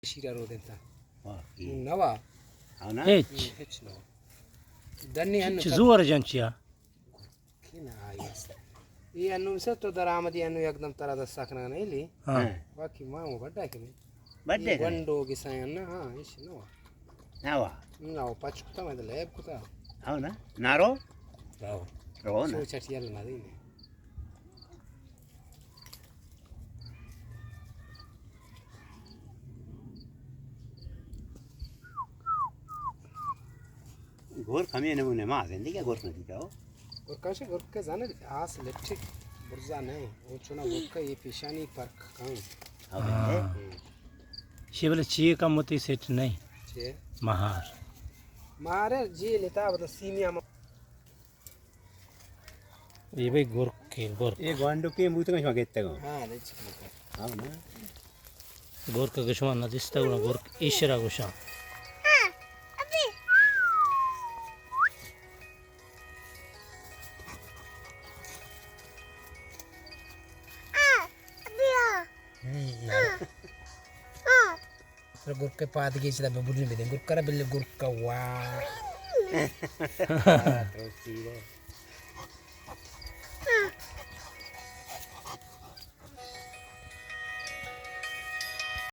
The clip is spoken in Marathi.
Shira rodenta. Oke. Nawa. Ana? Hiç. Nawa. Danni hannu. Zuvar janchiya. Kina ayas. I hannu se to daramadi hannu ekdam tarada sakna nahi li. Baki maamu badda kini. Badde. Wando gisayanna ha ish nawa. Nawa. Nawa pachukta madal lab kuta. Avna? Naro? Nawa. Rona. So chatiyal nadine. घोर कमी नमुने मा زندگی घोर नदी का हो गोरकाशे गोरका जाने आस इलेक्ट्रिक बुर्जा नहीं वो चुना गोरका ये पेशानी पर काम शिवल चिये का मोती सेट नहीं छे महार मारे जी लेता बता सीमिया में ये भाई गोर के गोर ये गांडो के मुत का शगेत्ते को हाँ ले चिकन आवना गोर का गुशमान नदिस्ता गुना गोर ईश्वरा गुशा गोरका पाद के चला बबुल में दे गोरका बिल्ले गोरका वाह तो सीधे